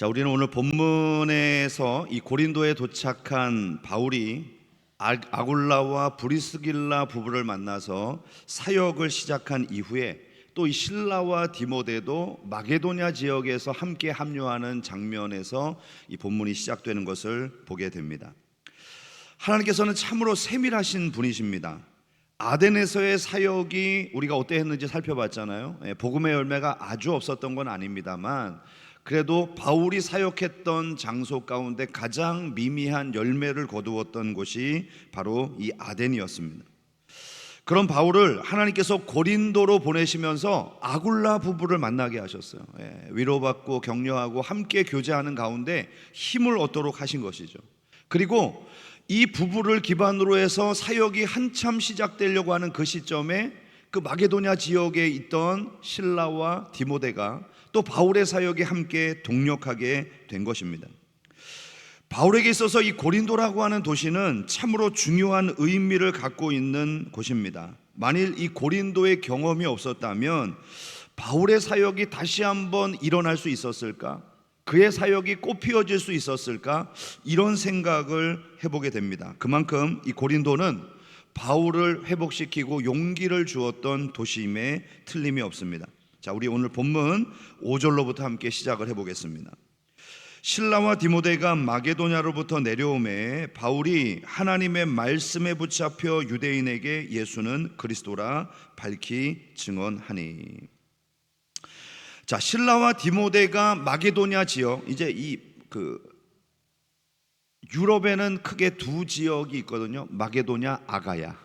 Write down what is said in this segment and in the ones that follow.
자, 우리는 오늘 본문에서 이 고린도에 도착한 바울이 아굴라와 브리스길라 부부를 만나서 사역을 시작한 이후에 또 이 실라와 디모데도 마게도냐 지역에서 함께 합류하는 장면에서 이 본문이 시작되는 것을 보게 됩니다. 하나님께서는 참으로 세밀하신 분이십니다. 아덴에서의 사역이 우리가 어떠했는지 살펴봤잖아요. 복음의 열매가 아주 없었던 건 아닙니다만 그래도 바울이 사역했던 장소 가운데 가장 미미한 열매를 거두었던 곳이 바로 이 아덴이었습니다. 그런 바울을 하나님께서 고린도로 보내시면서 아굴라 부부를 만나게 하셨어요. 위로받고 격려하고 함께 교제하는 가운데 힘을 얻도록 하신 것이죠. 그리고 이 부부를 기반으로 해서 사역이 한참 시작되려고 하는 그 시점에 그 마게도냐 지역에 있던 실라와 디모데가 또 바울의 사역에 함께 동력하게 된 것입니다. 바울에게 있어서 이 고린도라고 하는 도시는 참으로 중요한 의미를 갖고 있는 곳입니다. 만일 이 고린도의 경험이 없었다면 바울의 사역이 다시 한번 일어날 수 있었을까? 그의 사역이 꽃피워질 수 있었을까? 이런 생각을 해보게 됩니다. 그만큼 이 고린도는 바울을 회복시키고 용기를 주었던 도시임에 틀림이 없습니다. 자, 우리 오늘 본문 5절로부터 함께 시작을 해보겠습니다. 실라와 디모데가 마게도냐로부터 내려오매 바울이 하나님의 말씀에 붙잡혀 유대인에게 예수는 그리스도라 밝히 증언하니. 자, 실라와 디모데가 마게도냐 지역, 이제 유럽에는 크게 두 지역이 있거든요. 마게도냐, 아가야.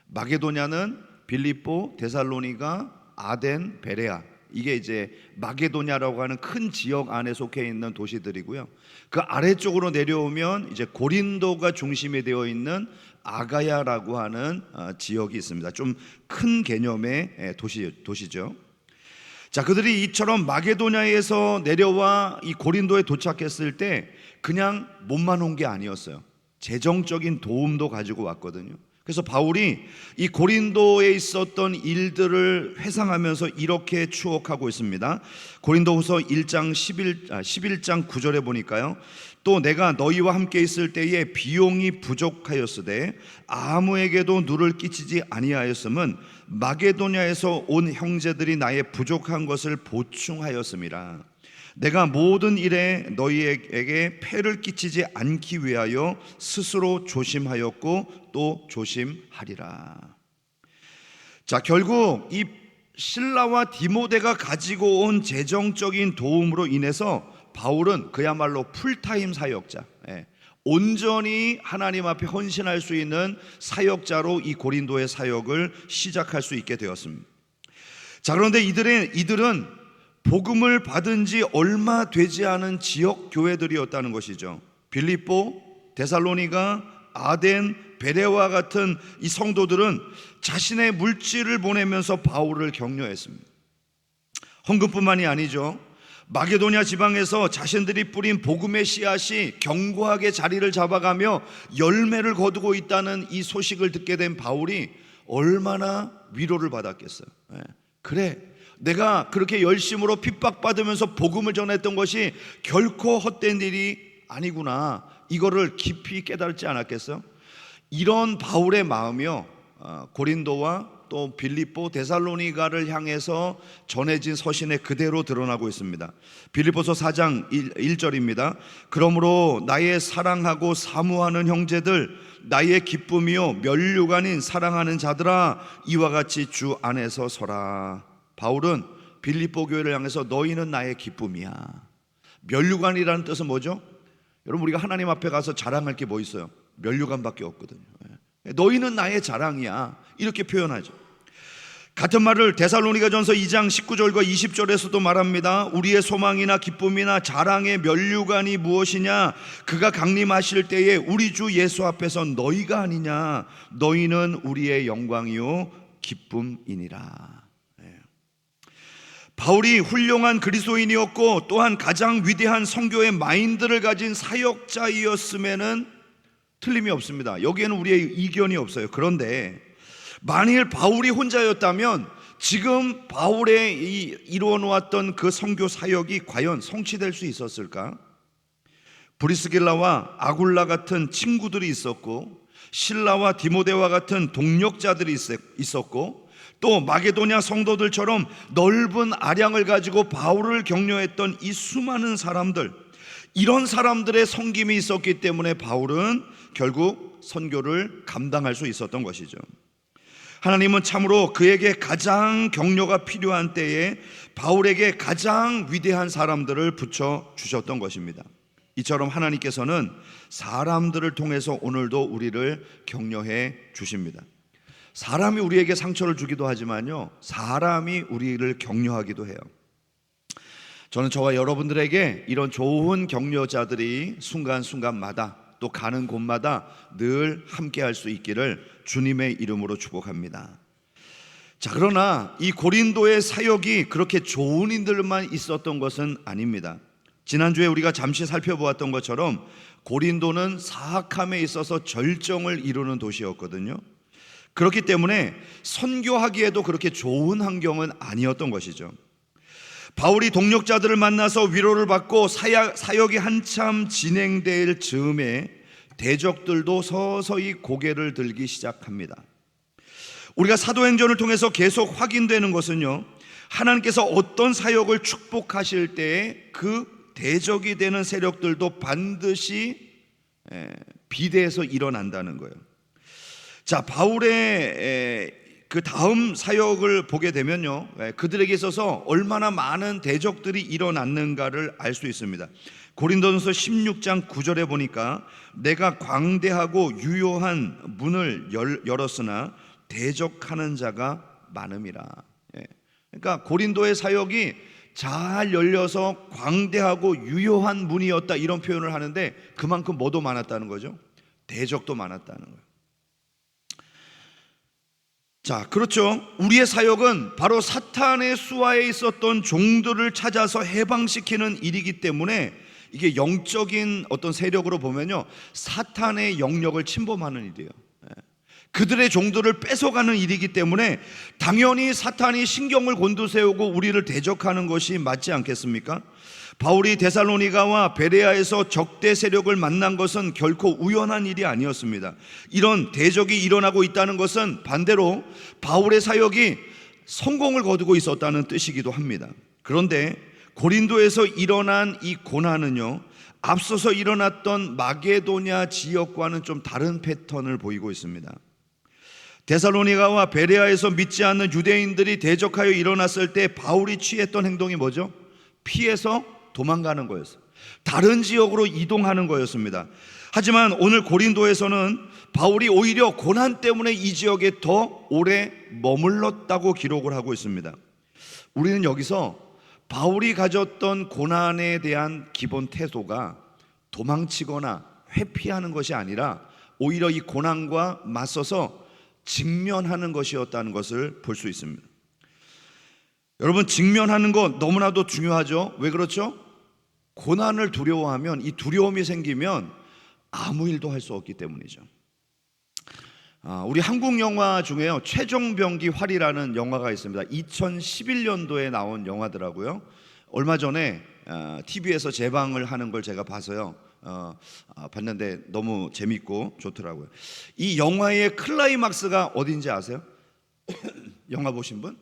마게도냐는 빌립보, 데살로니가, 아덴, 베레아, 이게 이제 마게도냐라고 하는 큰 지역 안에 속해 있는 도시들이고요. 그 아래쪽으로 내려오면 이제 고린도가 중심이 되어 있는 아가야라고 하는 지역이 있습니다. 좀 큰 개념의 도시죠. 자, 그들이 이처럼 마게도냐에서 내려와 이 고린도에 도착했을 때 그냥 몸만 온 게 아니었어요. 재정적인 도움도 가지고 왔거든요. 그래서 바울이 이 고린도에 있었던 일들을 회상하면서 이렇게 추억하고 있습니다. 고린도후서 11장 9절에 보니까요, 또 내가 너희와 함께 있을 때에 비용이 부족하였으되 아무에게도 누를 끼치지 아니하였음은 마게도냐에서 온 형제들이 나의 부족한 것을 보충하였음이라. 내가 모든 일에 너희에게 폐를 끼치지 않기 위하여 스스로 조심하였고 또 조심하리라. 자, 결국 이 실라와 디모데가 가지고 온 재정적인 도움으로 인해서 바울은 그야말로 풀타임 사역자, 온전히 하나님 앞에 헌신할 수 있는 사역자로 이 고린도의 사역을 시작할 수 있게 되었습니다. 자, 그런데 이들은 복음을 받은 지 얼마 되지 않은 지역 교회들이었다는 것이죠. 빌립보, 데살로니가, 아덴, 베레와 같은 이 성도들은 자신의 물질을 보내면서 바울을 격려했습니다. 헌금뿐만이 아니죠. 마게도냐 지방에서 자신들이 뿌린 복음의 씨앗이 견고하게 자리를 잡아가며 열매를 거두고 있다는 이 소식을 듣게 된 바울이 얼마나 위로를 받았겠어요. 그래, 내가 그렇게 열심으로 핍박받으면서 복음을 전했던 것이 결코 헛된 일이 아니구나, 이거를 깊이 깨달지 않았겠어요? 이런 바울의 마음이요, 고린도와 또 빌립보, 데살로니가를 향해서 전해진 서신에 그대로 드러나고 있습니다. 빌립보서 4장 1절입니다. 그러므로 나의 사랑하고 사모하는 형제들, 나의 기쁨이요 면류관인 사랑하는 자들아, 이와 같이 주 안에서 서라. 바울은 빌립보 교회를 향해서 너희는 나의 기쁨이야. 면류관이라는 뜻은 뭐죠? 여러분, 우리가 하나님 앞에 가서 자랑할 게 뭐 있어요? 면류관밖에 없거든요. 너희는 나의 자랑이야, 이렇게 표현하죠. 같은 말을 데살로니가전서 2장 19절과 20절에서도 말합니다. 우리의 소망이나 기쁨이나 자랑의 면류관이 무엇이냐? 그가 강림하실 때에 우리 주 예수 앞에서 너희가 아니냐? 너희는 우리의 영광이요 기쁨이니라. 바울이 훌륭한 그리스도인이었고 또한 가장 위대한 선교의 마인드를 가진 사역자이었음에는 틀림이 없습니다. 여기에는 우리의 이견이 없어요. 그런데 만일 바울이 혼자였다면 지금 바울의 이루어 놓았던 그 선교 사역이 과연 성취될 수 있었을까? 브리스길라와 아굴라 같은 친구들이 있었고, 실라와 디모데와 같은 동력자들이 있었고, 또 마게도냐 성도들처럼 넓은 아량을 가지고 바울을 격려했던 이 수많은 사람들, 이런 사람들의 섬김이 있었기 때문에 바울은 결국 선교를 감당할 수 있었던 것이죠. 하나님은 참으로 그에게 가장 격려가 필요한 때에 바울에게 가장 위대한 사람들을 붙여주셨던 것입니다. 이처럼 하나님께서는 사람들을 통해서 오늘도 우리를 격려해 주십니다. 사람이 우리에게 상처를 주기도 하지만요, 사람이 우리를 격려하기도 해요. 저는 저와 여러분들에게 이런 좋은 격려자들이 순간순간마다 또 가는 곳마다 늘 함께할 수 있기를 주님의 이름으로 축복합니다. 자, 그러나 이 고린도의 사역이 그렇게 좋은 인들만 있었던 것은 아닙니다. 지난주에 우리가 잠시 살펴보았던 것처럼 고린도는 사악함에 있어서 절정을 이루는 도시였거든요. 그렇기 때문에 선교하기에도 그렇게 좋은 환경은 아니었던 것이죠. 바울이 동력자들을 만나서 위로를 받고 사역이 한참 진행될 즈음에 대적들도 서서히 고개를 들기 시작합니다. 우리가 사도행전을 통해서 계속 확인되는 것은요, 하나님께서 어떤 사역을 축복하실 때에 그 대적이 되는 세력들도 반드시 비대해서 일어난다는 거예요. 자, 바울의 그 다음 사역을 보게 되면요, 그들에게 있어서 얼마나 많은 대적들이 일어났는가를 알 수 있습니다. 고린도전서 16장 9절에 보니까 내가 광대하고 유효한 문을 열었으나 대적하는 자가 많음이라. 그러니까 고린도의 사역이 잘 열려서 광대하고 유효한 문이었다, 이런 표현을 하는데 그만큼 뭐도 많았다는 거죠? 대적도 많았다는 거예요. 자, 그렇죠. 우리의 사역은 바로 사탄의 수하에 있었던 종들을 찾아서 해방시키는 일이기 때문에 이게 영적인 어떤 세력으로 보면요, 사탄의 영역을 침범하는 일이에요. 그들의 종들을 뺏어가는 일이기 때문에 당연히 사탄이 신경을 곤두세우고 우리를 대적하는 것이 맞지 않겠습니까? 바울이 데살로니가와 베레아에서 적대 세력을 만난 것은 결코 우연한 일이 아니었습니다. 이런 대적이 일어나고 있다는 것은 반대로 바울의 사역이 성공을 거두고 있었다는 뜻이기도 합니다. 그런데 고린도에서 일어난 이 고난은요, 앞서서 일어났던 마게도냐 지역과는 좀 다른 패턴을 보이고 있습니다. 데살로니가와 베레아에서 믿지 않는 유대인들이 대적하여 일어났을 때 바울이 취했던 행동이 뭐죠? 피해서 도망가는 거였어요. 다른 지역으로 이동하는 거였습니다. 하지만 오늘 고린도에서는 바울이 오히려 고난 때문에 이 지역에 더 오래 머물렀다고 기록을 하고 있습니다. 우리는 여기서 바울이 가졌던 고난에 대한 기본 태도가 도망치거나 회피하는 것이 아니라 오히려 이 고난과 맞서서 직면하는 것이었다는 것을 볼 수 있습니다. 여러분, 직면하는 것 너무나도 중요하죠. 왜 그렇죠? 고난을 두려워하면, 이 두려움이 생기면 아무 일도 할 수 없기 때문이죠. 우리 한국 영화 중에요, 최종병기 활이라는 영화가 있습니다. 2011년도에 나온 영화더라고요. 얼마 전에 TV에서 재방을 하는 걸 제가 봐서요, 봤는데 너무 재밌고 좋더라고요. 이 영화의 클라이막스가 어딘지 아세요? 영화 보신 분?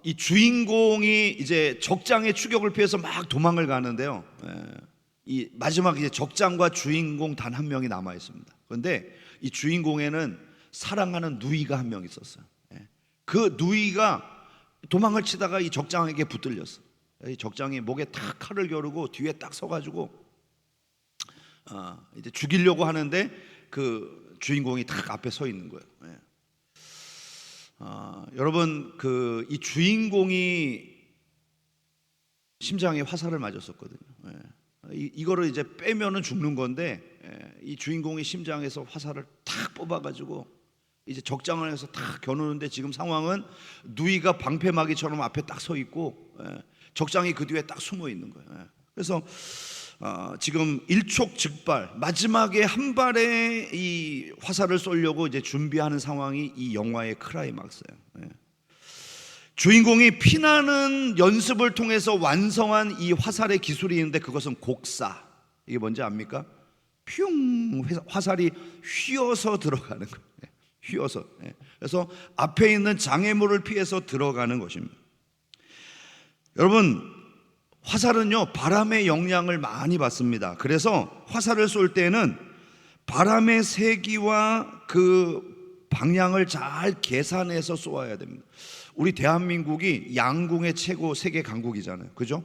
이 주인공이 이제 적장의 추격을 피해서 막 도망을 가는데요, 이 마지막 이제 적장과 주인공 단 한 명이 남아 있습니다. 그런데 이 주인공에는 사랑하는 누이가 한 명 있었어요. 그 누이가 도망을 치다가 이 적장에게 붙들렸어. 이 적장이 목에 탁 칼을 겨루고 뒤에 딱 서가지고 이제 죽이려고 하는데 그 주인공이 딱 앞에 서 있는 거예요. 여러분, 그 이 주인공이 심장에 화살을 맞았었거든요. 이거를 이제 빼면은 죽는 건데, 이 주인공이 심장에서 화살을 탁 뽑아가지고 이제 적장을 해서 탁 겨누는데, 지금 상황은 누이가 방패막이처럼 앞에 딱 서 있고 적장이 그 뒤에 딱 숨어 있는 거예요. 그래서 지금 일촉즉발 마지막에 한 발의 이 화살을 쏘려고 이제 준비하는 상황이 이 영화의 클라이막스예요. 주인공이 피나는 연습을 통해서 완성한 이 화살의 기술이 있는데 그것은 곡사. 이게 뭔지 압니까? 퓨 화살이 휘어서 들어가는 거예요. 휘어서. 그래서 앞에 있는 장애물을 피해서 들어가는 것입니다. 여러분, 화살은요 바람의 영향을 많이 받습니다. 그래서 화살을 쏠 때는 바람의 세기와 그 방향을 잘 계산해서 쏘아야 됩니다. 우리 대한민국이 양궁의 최고 세계 강국이잖아요, 그죠?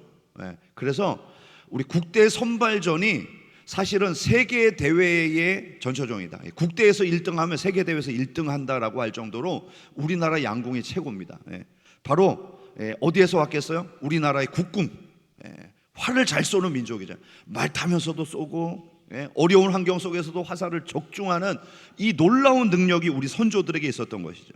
그래서 우리 국대 선발전이 사실은 세계 대회의 전초종이다. 국대에서 1등하면 세계 대회에서 1등한다라고 할 정도로 우리나라 양궁이 최고입니다. 바로 어디에서 왔겠어요? 우리나라의 국궁. 활을 잘 쏘는 민족이죠. 말 타면서도 쏘고 어려운 환경 속에서도 화살을 적중하는 이 놀라운 능력이 우리 선조들에게 있었던 것이죠.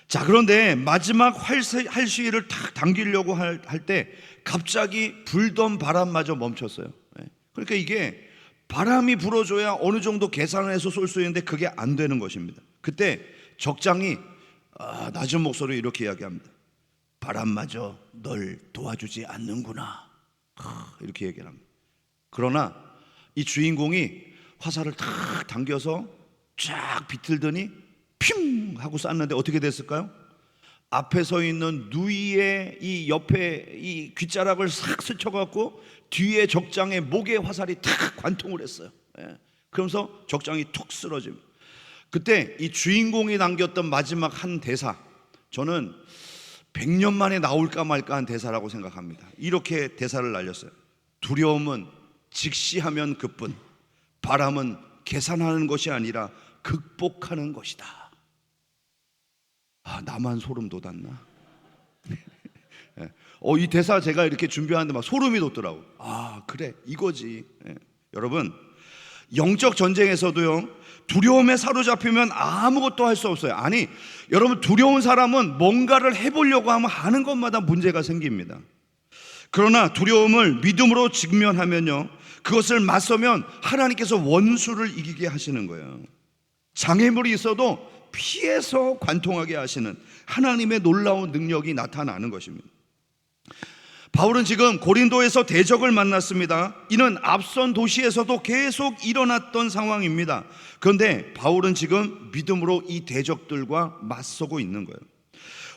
자, 그런데 마지막 활시위를 탁 당기려고 할 때 갑자기 불던 바람마저 멈췄어요. 그러니까 이게 바람이 불어줘야 어느 정도 계산을 해서 쏠 수 있는데 그게 안 되는 것입니다. 그때 적장이 낮은 목소리로 이렇게 이야기합니다. 바람마저 널 도와주지 않는구나. 이렇게 얘기를 합니다. 그러나 이 주인공이 화살을 탁 당겨서 쫙 비틀더니 핑 하고 쐈는데 어떻게 됐을까요? 앞에 서 있는 누이의 이 옆에 이 귓자락을 싹 스쳐갖고 뒤에 적장의 목에 화살이 탁 관통을 했어요. 그러면서 적장이 툭 쓰러집니다. 그때 이 주인공이 남겼던 마지막 한 대사, 저는 100년 만에 나올까 말까 한 대사라고 생각합니다. 이렇게 대사를 날렸어요. 두려움은 직시하면 그뿐, 바람은 계산하는 것이 아니라 극복하는 것이다. 나만 소름 돋았나? 이 대사 제가 이렇게 준비하는데 막 소름이 돋더라고. 그래, 이거지. 여러분, 영적 전쟁에서도요, 두려움에 사로잡히면 아무것도 할 수 없어요. 아니, 여러분, 두려운 사람은 뭔가를 해보려고 하면 하는 것마다 문제가 생깁니다. 그러나 두려움을 믿음으로 직면하면요, 그것을 맞서면 하나님께서 원수를 이기게 하시는 거예요. 장애물이 있어도 피해서 관통하게 하시는 하나님의 놀라운 능력이 나타나는 것입니다. 바울은 지금 고린도에서 대적을 만났습니다. 이는 앞선 도시에서도 계속 일어났던 상황입니다. 그런데 바울은 지금 믿음으로 이 대적들과 맞서고 있는 거예요.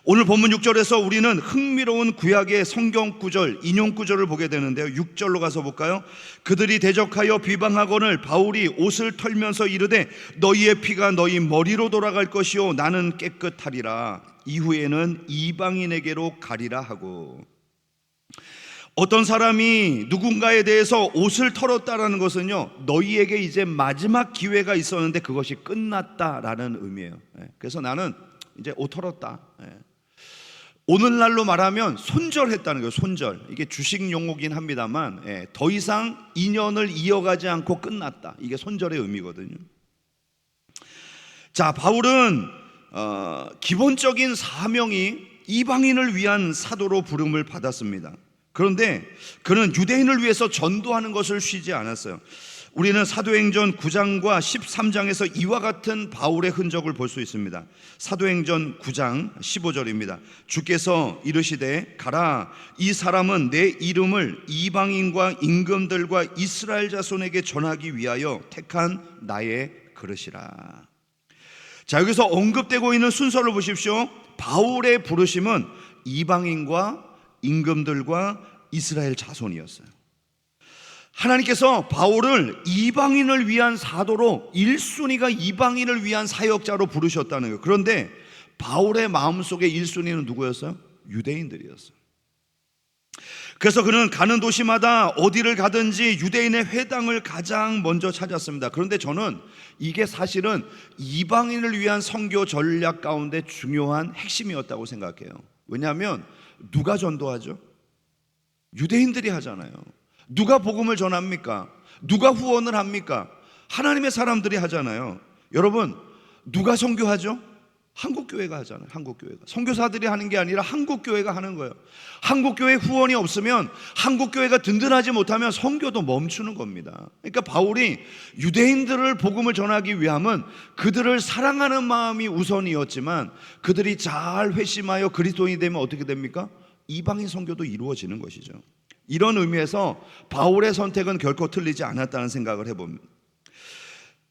오늘 본문 6절에서 우리는 흥미로운 구약의 성경 구절, 인용 구절을 보게 되는데요. 6절로 가서 볼까요? 그들이 대적하여 비방하거늘 바울이 옷을 털면서 이르되 너희의 피가 너희 머리로 돌아갈 것이요 나는 깨끗하리라. 이후에는 이방인에게로 가리라 하고. 어떤 사람이 누군가에 대해서 옷을 털었다라는 것은요, 너희에게 이제 마지막 기회가 있었는데 그것이 끝났다라는 의미예요. 그래서 나는 이제 옷 털었다. 오늘날로 말하면 손절했다는 거예요. 손절. 이게 주식 용어긴 합니다만 더 이상 인연을 이어가지 않고 끝났다. 이게 손절의 의미거든요. 자, 바울은 기본적인 사명이 이방인을 위한 사도로 부름을 받았습니다. 그런데 그는 유대인을 위해서 전도하는 것을 쉬지 않았어요. 우리는 사도행전 9장과 13장에서 이와 같은 바울의 흔적을 볼 수 있습니다. 사도행전 9장 15절입니다. 주께서 이르시되 가라, 이 사람은 내 이름을 이방인과 임금들과 이스라엘 자손에게 전하기 위하여 택한 나의 그릇이라. 자, 여기서 언급되고 있는 순서를 보십시오. 바울의 부르심은 이방인과 임금들과 이스라엘 자손이었어요. 하나님께서 바울을 이방인을 위한 사도로 1순위가 이방인을 위한 사역자로 부르셨다는 거예요. 그런데 바울의 마음속에 1순위는 누구였어요? 유대인들이었어요. 그래서 그는 가는 도시마다 어디를 가든지 유대인의 회당을 가장 먼저 찾았습니다. 그런데 저는 이게 사실은 이방인을 위한 선교 전략 가운데 중요한 핵심이었다고 생각해요. 왜냐하면 누가 전도하죠? 유대인들이 하잖아요. 누가 복음을 전합니까? 누가 후원을 합니까? 하나님의 사람들이 하잖아요. 여러분, 누가 선교하죠? 한국교회가 하잖아요. 한국교회가. 선교사들이 하는 게 아니라 한국교회가 하는 거예요. 한국교회 후원이 없으면, 한국교회가 든든하지 못하면 선교도 멈추는 겁니다. 그러니까 바울이 유대인들을 복음을 전하기 위함은 그들을 사랑하는 마음이 우선이었지만, 그들이 잘 회심하여 그리스도인이 되면 어떻게 됩니까? 이방인 선교도 이루어지는 것이죠. 이런 의미에서 바울의 선택은 결코 틀리지 않았다는 생각을 해봅니다.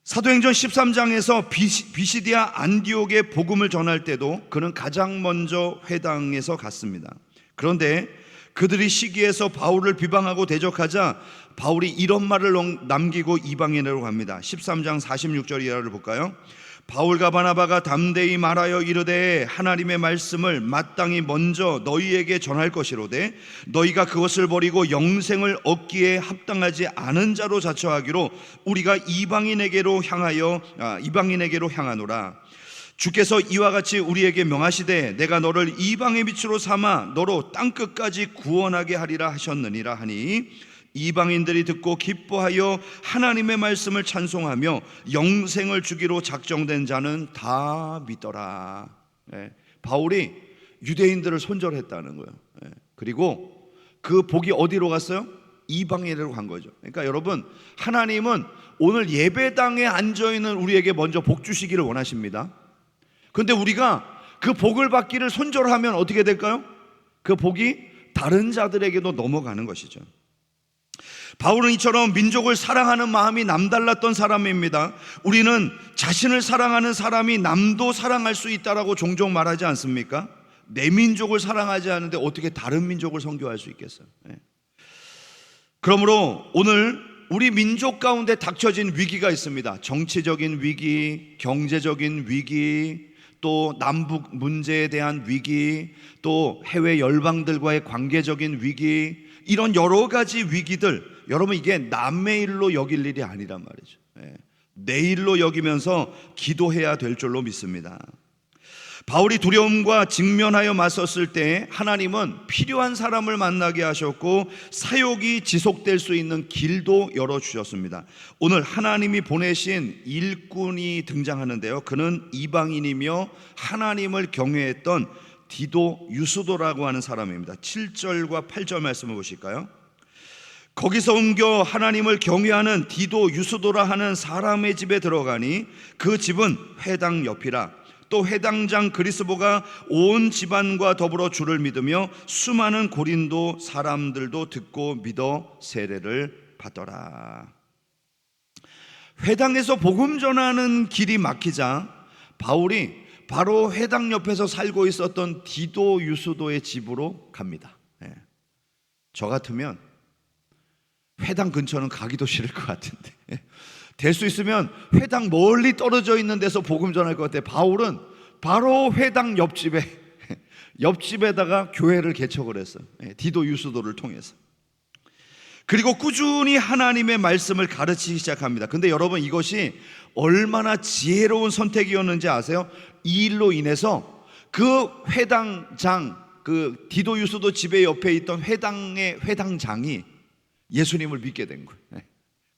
사도행전 13장에서 비시디아 안디옥에 복음을 전할 때도 그는 가장 먼저 회당에서 갔습니다. 그런데 그들이 시기해서 바울을 비방하고 대적하자 바울이 이런 말을 남기고 이방인으로 갑니다. 13장 46절 이하를 볼까요? 바울과 바나바가 담대히 말하여 이르되 하나님의 말씀을 마땅히 먼저 너희에게 전할 것이로되 너희가 그것을 버리고 영생을 얻기에 합당하지 않은 자로 자처하기로 우리가 이방인에게로 향하노라. 주께서 이와 같이 우리에게 명하시되 내가 너를 이방의 빛으로 삼아 너로 땅끝까지 구원하게 하리라 하셨느니라 하니 이방인들이 듣고 기뻐하여 하나님의 말씀을 찬송하며 영생을 주기로 작정된 자는 다 믿더라. 바울이 유대인들을 손절했다는 거예요. 그리고 그 복이 어디로 갔어요? 이방인으로 간 거죠. 그러니까 여러분, 하나님은 오늘 예배당에 앉아있는 우리에게 먼저 복 주시기를 원하십니다. 그런데 우리가 그 복을 받기를 손절하면 어떻게 될까요? 그 복이 다른 자들에게도 넘어가는 것이죠. 바울은 이처럼 민족을 사랑하는 마음이 남달랐던 사람입니다. 우리는 자신을 사랑하는 사람이 남도 사랑할 수 있다라고 종종 말하지 않습니까? 내 민족을 사랑하지 않는데 어떻게 다른 민족을 선교할 수 있겠어요? 그러므로 오늘 우리 민족 가운데 닥쳐진 위기가 있습니다. 정치적인 위기, 경제적인 위기, 또 남북 문제에 대한 위기, 또 해외 열방들과의 관계적인 위기, 이런 여러 가지 위기들, 여러분 이게 남의 일로 여길 일이 아니란 말이죠. 내 일로 여기면서 기도해야 될 줄로 믿습니다. 바울이 두려움과 직면하여 맞섰을 때 하나님은 필요한 사람을 만나게 하셨고 사역이 지속될 수 있는 길도 열어주셨습니다. 오늘 하나님이 보내신 일꾼이 등장하는데요, 그는 이방인이며 하나님을 경외했던 디도 유스도라고 하는 사람입니다. 7절과 8절 말씀을 보실까요? 거기서 옮겨 하나님을 경외하는 디도 유스도라 하는 사람의 집에 들어가니 그 집은 회당 옆이라. 또 회당장 그리스보가 온 집안과 더불어 주를 믿으며 수많은 고린도 사람들도 듣고 믿어 세례를 받더라. 회당에서 복음 전하는 길이 막히자 바울이 바로 회당 옆에서 살고 있었던 디도 유스도의 집으로 갑니다. 저 같으면 회당 근처는 가기도 싫을 것 같은데, 될 수 있으면 회당 멀리 떨어져 있는 데서 복음 전할 것 같아. 바울은 바로 회당 옆집에다가 교회를 개척을 했어요. 디도 유스도를 통해서. 그리고 꾸준히 하나님의 말씀을 가르치기 시작합니다. 근데 여러분, 이것이 얼마나 지혜로운 선택이었는지 아세요? 이 일로 인해서 그 회당장, 그 디도 유스도 집의 옆에 있던 회당의 회당장이 예수님을 믿게 된 거예요.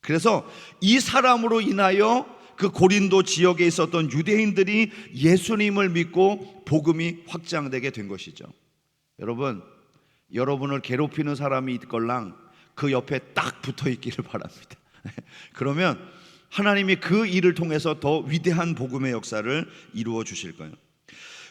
그래서 이 사람으로 인하여 그 고린도 지역에 있었던 유대인들이 예수님을 믿고 복음이 확장되게 된 것이죠. 여러분, 여러분을 괴롭히는 사람이 있걸랑 그 옆에 딱 붙어 있기를 바랍니다. 그러면 하나님이 그 일을 통해서 더 위대한 복음의 역사를 이루어 주실 거예요.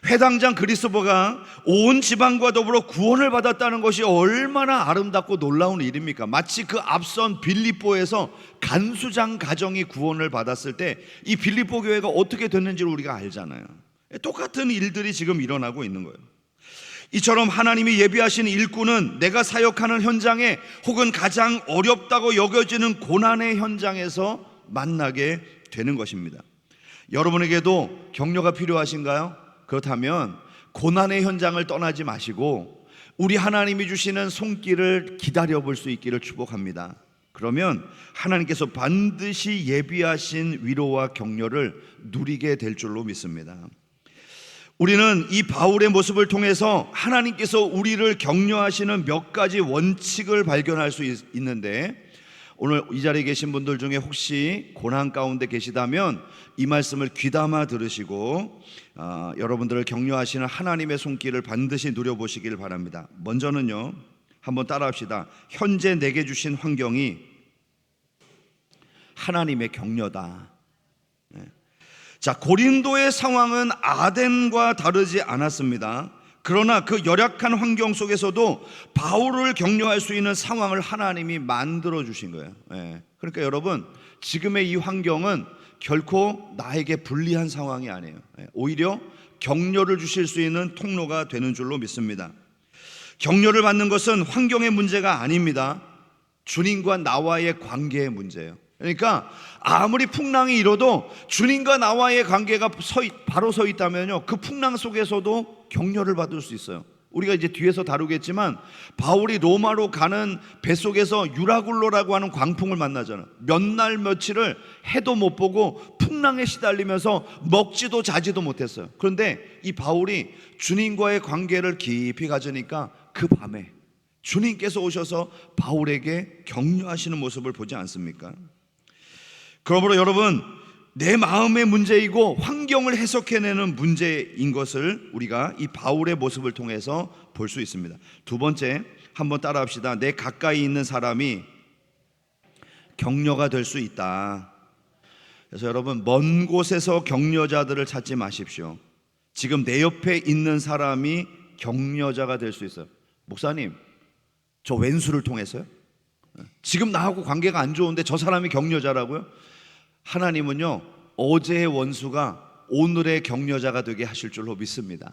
회당장 그리스보가 온 지방과 더불어 구원을 받았다는 것이 얼마나 아름답고 놀라운 일입니까? 마치 그 앞선 빌립보에서 간수장 가정이 구원을 받았을 때 이 빌립보 교회가 어떻게 됐는지를 우리가 알잖아요. 똑같은 일들이 지금 일어나고 있는 거예요. 이처럼 하나님이 예비하신 일꾼은 내가 사역하는 현장에 혹은 가장 어렵다고 여겨지는 고난의 현장에서 만나게 되는 것입니다. 여러분에게도 격려가 필요하신가요? 그렇다면 고난의 현장을 떠나지 마시고 우리 하나님이 주시는 손길을 기다려 볼 수 있기를 축복합니다. 그러면 하나님께서 반드시 예비하신 위로와 격려를 누리게 될 줄로 믿습니다. 우리는 이 바울의 모습을 통해서 하나님께서 우리를 격려하시는 몇 가지 원칙을 발견할 수 있는데, 오늘 이 자리에 계신 분들 중에 혹시 고난 가운데 계시다면 이 말씀을 귀담아 들으시고 여러분들을 격려하시는 하나님의 손길을 반드시 누려보시길 바랍니다. 먼저는요, 한번 따라합시다. 현재 내게 주신 환경이 하나님의 격려다. 자, 고린도의 상황은 아덴과 다르지 않았습니다. 그러나 그 열악한 환경 속에서도 바울을 격려할 수 있는 상황을 하나님이 만들어 주신 거예요. 그러니까 여러분, 지금의 이 환경은 결코 나에게 불리한 상황이 아니에요. 오히려 격려를 주실 수 있는 통로가 되는 줄로 믿습니다. 격려를 받는 것은 환경의 문제가 아닙니다. 주님과 나와의 관계의 문제예요. 그러니까 아무리 풍랑이 일어도 주님과 나와의 관계가 바로 서 있다면요, 그 풍랑 속에서도 격려를 받을 수 있어요. 우리가 이제 뒤에서 다루겠지만 바울이 로마로 가는 뱃속에서 유라굴로라고 하는 광풍을 만나잖아요. 몇 날 며칠을 해도 못 보고 풍랑에 시달리면서 먹지도 자지도 못했어요. 그런데 이 바울이 주님과의 관계를 깊이 가지니까 그 밤에 주님께서 오셔서 바울에게 격려하시는 모습을 보지 않습니까? 그러므로 여러분, 내 마음의 문제이고 환경을 해석해내는 문제인 것을 우리가 이 바울의 모습을 통해서 볼 수 있습니다. 두 번째, 한번 따라합시다. 내 가까이 있는 사람이 격려가 될 수 있다. 그래서 여러분, 먼 곳에서 격려자들을 찾지 마십시오. 지금 내 옆에 있는 사람이 격려자가 될 수 있어요. 목사님, 저 왼수를 통해서요? 지금 나하고 관계가 안 좋은데 저 사람이 격려자라고요? 하나님은요, 어제의 원수가 오늘의 격려자가 되게 하실 줄로 믿습니다.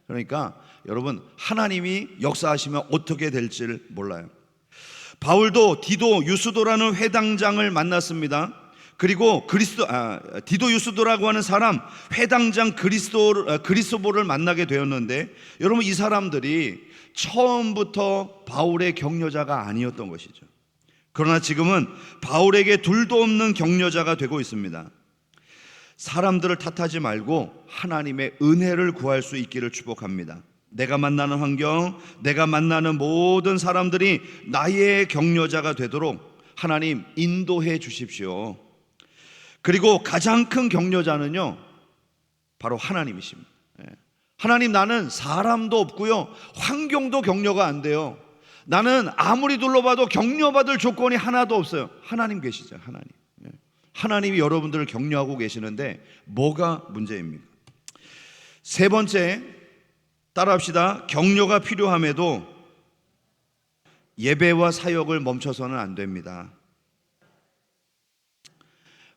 그러니까 여러분, 하나님이 역사하시면 어떻게 될지를 몰라요. 바울도 디도 유스도라는 회당장을 만났습니다. 그리고 디도 유스도라고 하는 사람, 회당장 그리스도를 만나게 되었는데, 여러분, 이 사람들이 처음부터 바울의 격려자가 아니었던 것이죠. 그러나 지금은 바울에게 둘도 없는 격려자가 되고 있습니다. 사람들을 탓하지 말고 하나님의 은혜를 구할 수 있기를 축복합니다. 내가 만나는 환경, 내가 만나는 모든 사람들이 나의 격려자가 되도록 하나님 인도해 주십시오. 그리고 가장 큰 격려자는요, 바로 하나님이십니다. 하나님, 나는 사람도 없고요, 환경도 격려가 안 돼요. 나는 아무리 둘러봐도 격려받을 조건이 하나도 없어요. 하나님 계시죠. 하나님. 하나님이 여러분들을 격려하고 계시는데 뭐가 문제입니까? 세 번째, 따라합시다. 격려가 필요함에도 예배와 사역을 멈춰서는 안 됩니다.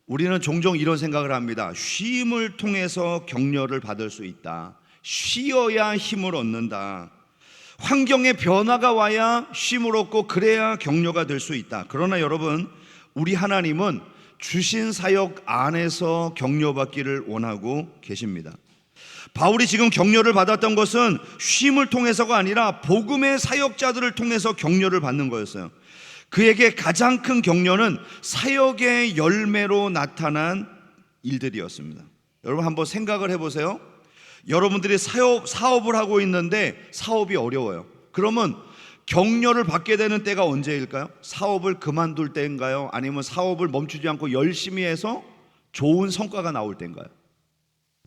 우리는 종종 이런 생각을 합니다. 쉼을 통해서 격려를 받을 수 있다. 쉬어야 힘을 얻는다. 환경의 변화가 와야 쉼을 얻고 그래야 격려가 될 수 있다. 그러나 여러분, 우리 하나님은 주신 사역 안에서 격려받기를 원하고 계십니다. 바울이 지금 격려를 받았던 것은 쉼을 통해서가 아니라 복음의 사역자들을 통해서 격려를 받는 거였어요. 그에게 가장 큰 격려는 사역의 열매로 나타난 일들이었습니다. 여러분, 한번 생각을 해보세요. 여러분들이 사업을 하고 있는데 사업이 어려워요. 그러면 격려를 받게 되는 때가 언제일까요? 사업을 그만둘 때인가요? 아니면 사업을 멈추지 않고 열심히 해서 좋은 성과가 나올 때인가요?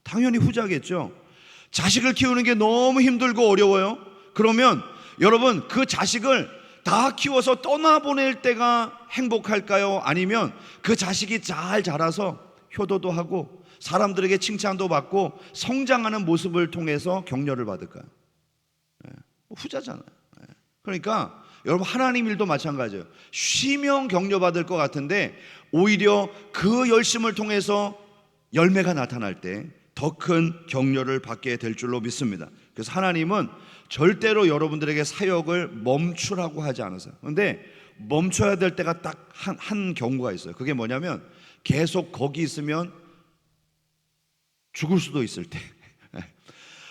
당연히 후자겠죠. 자식을 키우는 게 너무 힘들고 어려워요. 그러면 여러분, 그 자식을 다 키워서 떠나보낼 때가 행복할까요? 아니면 그 자식이 잘 자라서 효도도 하고 사람들에게 칭찬도 받고 성장하는 모습을 통해서 격려를 받을까요? 후자잖아요. 그러니까 여러분, 하나님 일도 마찬가지예요. 쉬면 격려받을 것 같은데 오히려 그 열심을 통해서 열매가 나타날 때 더 큰 격려를 받게 될 줄로 믿습니다. 그래서 하나님은 절대로 여러분들에게 사역을 멈추라고 하지 않으세요. 그런데 멈춰야 될 때가 딱 한 경우가 있어요. 그게 뭐냐면 계속 거기 있으면 죽을 수도 있을 때.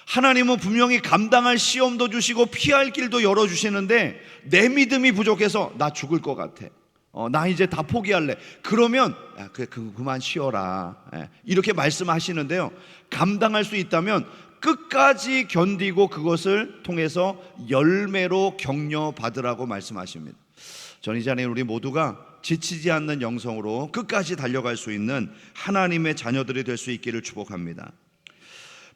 하나님은 분명히 감당할 시험도 주시고 피할 길도 열어주시는데 내 믿음이 부족해서 나 죽을 것 같아, 나 이제 다 포기할래, 그러면 그만 쉬어라, 이렇게 말씀하시는데요, 감당할 수 있다면 끝까지 견디고 그것을 통해서 열매로 격려받으라고 말씀하십니다. 저는 이 자리에 우리 모두가 지치지 않는 영성으로 끝까지 달려갈 수 있는 하나님의 자녀들이 될 수 있기를 축복합니다.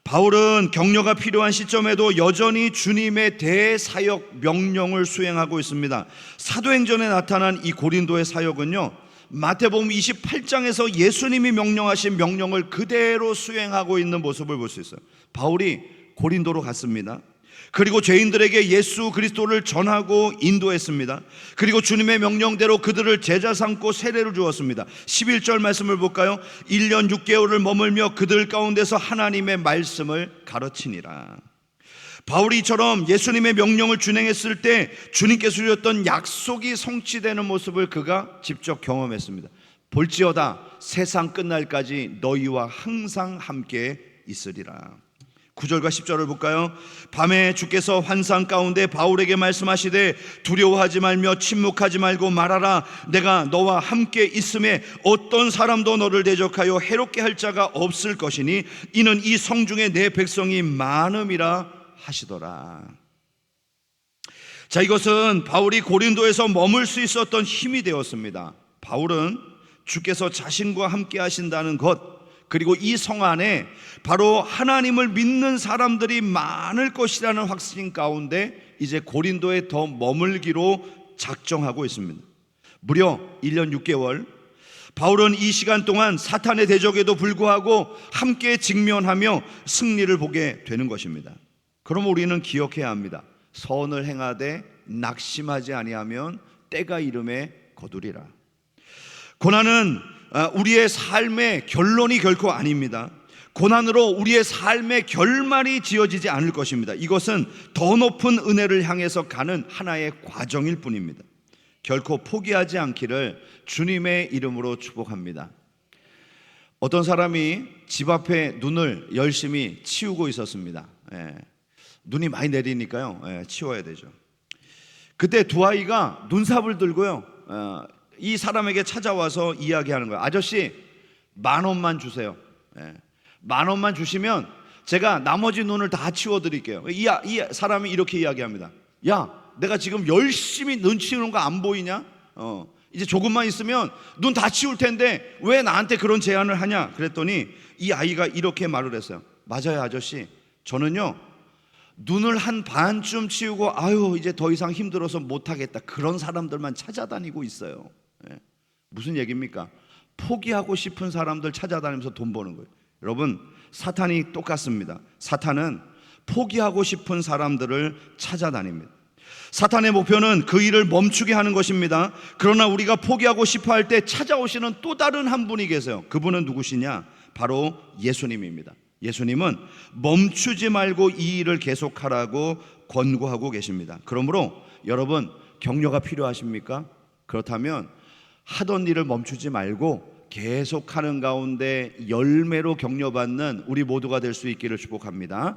바울은 격려가 필요한 시점에도 여전히 주님의 대사역 명령을 수행하고 있습니다. 사도행전에 나타난 이 고린도의 사역은요, 마태복음 28장에서 예수님이 명령하신 명령을 그대로 수행하고 있는 모습을 볼 수 있어요. 바울이 고린도로 갔습니다. 그리고 죄인들에게 예수 그리스도를 전하고 인도했습니다. 그리고 주님의 명령대로 그들을 제자 삼고 세례를 주었습니다. 11절 말씀을 볼까요? 1년 6개월을 머물며 그들 가운데서 하나님의 말씀을 가르치니라. 바울이 이처럼 예수님의 명령을 준행했을 때 주님께서 주셨던 약속이 성취되는 모습을 그가 직접 경험했습니다. 볼지어다 세상 끝날까지 너희와 항상 함께 있으리라. 9절과 10절을 볼까요? 밤에 주께서 환상 가운데 바울에게 말씀하시되 두려워하지 말며 침묵하지 말고 말하라. 내가 너와 함께 있음에 어떤 사람도 너를 대적하여 해롭게 할 자가 없을 것이니 이는 이 성중에 내 백성이 많음이라 하시더라. 자, 이것은 바울이 고린도에서 머물 수 있었던 힘이 되었습니다. 바울은 주께서 자신과 함께 하신다는 것, 그리고 이 성 안에 바로 하나님을 믿는 사람들이 많을 것이라는 확신 가운데 이제 고린도에 더 머물기로 작정하고 있습니다. 무려 1년 6개월 바울은 이 시간 동안 사탄의 대적에도 불구하고 함께 직면하며 승리를 보게 되는 것입니다. 그럼 우리는 기억해야 합니다. 선을 행하되 낙심하지 아니하면 때가 이름에 거두리라. 고난은 우리의 삶의 결론이 결코 아닙니다. 고난으로 우리의 삶의 결말이 지어지지 않을 것입니다. 이것은 더 높은 은혜를 향해서 가는 하나의 과정일 뿐입니다. 결코 포기하지 않기를 주님의 이름으로 축복합니다. 어떤 사람이 집 앞에 눈을 열심히 치우고 있었습니다. 눈이 많이 내리니까요, 치워야 되죠. 그때 두 아이가 눈삽을 들고요, 이 사람에게 찾아와서 이야기하는 거예요. 아저씨 10,000원만 주세요. 10,000원만 주시면 제가 나머지 눈을 다 치워드릴게요. 이 사람이 이렇게 이야기합니다. 야, 내가 지금 열심히 눈 치우는 거 안 보이냐? 이제 조금만 있으면 눈 다 치울 텐데 왜 나한테 그런 제안을 하냐? 그랬더니 이 아이가 이렇게 말을 했어요. 맞아요, 아저씨. 저는요, 눈을 한 반쯤 치우고 아유 이제 더 이상 힘들어서 못하겠다, 그런 사람들만 찾아다니고 있어요. 무슨 얘기입니까? 포기하고 싶은 사람들 찾아다니면서 돈 버는 거예요. 여러분, 사탄이 똑같습니다. 사탄은 포기하고 싶은 사람들을 찾아다닙니다. 사탄의 목표는 그 일을 멈추게 하는 것입니다. 그러나 우리가 포기하고 싶어 할 때 찾아오시는 또 다른 한 분이 계세요. 그분은 누구시냐? 바로 예수님입니다. 예수님은 멈추지 말고 이 일을 계속하라고 권고하고 계십니다. 그러므로 여러분, 격려가 필요하십니까? 그렇다면 하던 일을 멈추지 말고 계속하는 가운데 열매로 격려받는 우리 모두가 될 수 있기를 축복합니다.